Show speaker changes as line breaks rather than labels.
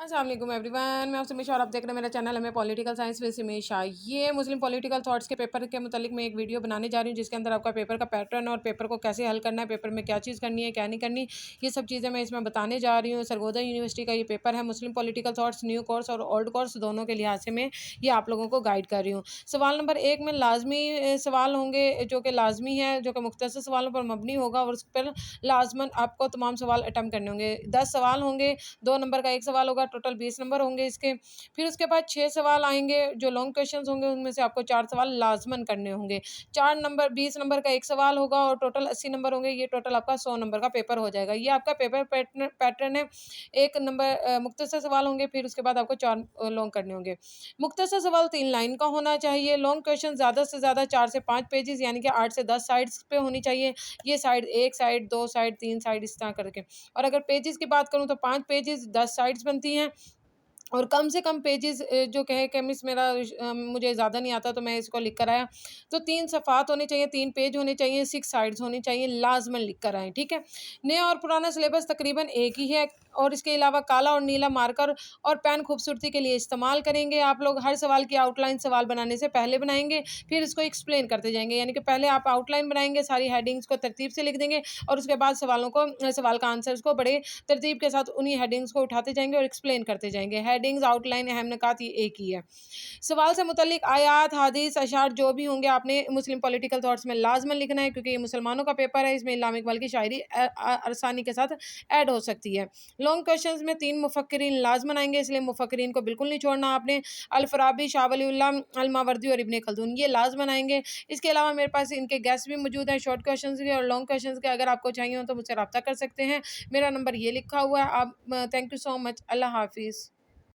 अस्सलाम वालेकुम एवरीवन, मैं आपसे हमेशा और आप देख रहे हैं मेरा चैनल हमें पॉलिटिकल साइंस विद हमेशा। ये मुस्लिम पॉलिटिकल थॉट्स के पेपर के मुतालिक मैं एक वीडियो बनाने जा रही हूँ जिसके अंदर आपका पेपर का पैटर्न और पेपर को कैसे हल करना है, पेपर में क्या चीज़ करनी है क्या नहीं करनी, ये सब चीज़ें मैं इसमें बताने जा रही हूँ। सरगोदा यूनिवर्सिटी का ये पेपर है। मुस्लिम पॉलिटिकल थॉट्स न्यू कोर्स और ओल्ड कोर्स दोनों के लिहाज से मैं ये आप लोगों को गाइड कर रही हूँ। सवाल नंबर 1 में लाजमी सवाल होंगे जो कि लाजमी है, जो कि मुख्तसर सवालों पर मबनी होगा और उस पर लाजमन आपको तमाम सवाल अटैम्प्ट करने होंगे। 10 सवाल होंगे, 2 नंबर का एक सवाल होगा, टोटल 20 नंबर होंगे इसके। फिर उसके बाद 6 सवाल आएंगे जो लॉन्ग क्वेश्चंस होंगे, उनमें से आपको 4 सवाल लाजमन करने होंगे। 4 नंबर 20 नंबर का एक सवाल होगा और टोटल 80 नंबर होंगे। ये टोटल आपका 100 नंबर का पेपर हो जाएगा। ये आपका पेपर पैटर्न है। 1 नंबर मुख्तसर सवाल होंगे, फिर उसके बाद आपको 4 लॉन्ग करने होंगे। मुख्तसर सवाल 3 लाइन का होना चाहिए। लॉन्ग क्वेश्चन ज़्यादा से ज़्यादा 4 से 5 पेजेस यानी कि 8 से 10 साइड्स पे होनी चाहिए। ये साइड 1 साइड, 2 साइड, 3 साइड इस तरह करके। और अगर पेजेस की बात करूँ तो 5 पेजेस 10 साइड्स बनती हैं। और कम से कम पेजेस जो कहे कि मिस मेरा मुझे ज़्यादा नहीं आता तो मैं इसको लिख कर आया, तो 3 सफ़ात होने चाहिए, 3 पेज होने चाहिए, 6 साइड्स होनी चाहिए, लाज़िमन लिख कर आएँ, ठीक है। नया और पुराना सिलेबस तकरीबन एक ही है और इसके अलावा काला और नीला मार्कर और पेन खूबसूरती के लिए इस्तेमाल करेंगे। आप लोग हर सवाल की आउटलाइन सवाल बनाने से पहले बनाएँगे, फिर इसको एक्सप्लेन करते जाएँगे। यानी कि पहले आप आउटलाइन बनाएँगे, सारी हेडिंग्स को तरतीब से लिख देंगे और उसके बाद सवाल का आंसर्स को बड़े तरतीब के साथ उन्हीं हेडिंग्स को उठाते जाएँगे और एक्सप्लेन करते जाएँगे। हेडिंग्स, आउटलाइन, अहम निकात ये एक ही है। सवाल से मुतल्लिक आयात, हदीस, अशार जो भी होंगे आपने मुस्लिम पॉलिटिकल थॉट्स में लाज़िमन लिखना है क्योंकि ये मुसलमानों का पेपर है, इसमें इल्हाम इकबाल की शायरी आसानी के साथ ऐड हो सकती है। लॉन्ग क्वेश्चंस में 3 मुफक्किरीन लाज़िमन आएँगे, इसलिए मुफक्किरीन को बिल्कुल नहीं छोड़ना आपने। अल-फ़ाराबी, शाह वलीउल्लाह, अल-मावर्दी और इब्न खल्दून ये लाज़िमन आएँगे। इसके अलावा मेरे पास इनके गेस्ट भी मौजूद हैं, शॉर्ट क्वेश्चंस के और लॉन्ग क्वेश्चंस के। अगर आपको चाहिए हो तो मुझसे राब्ता कर सकते हैं। मेरा नंबर ये लिखा हुआ है। आप थैंक यू सो मच। अल्लाह हाफ़िज़।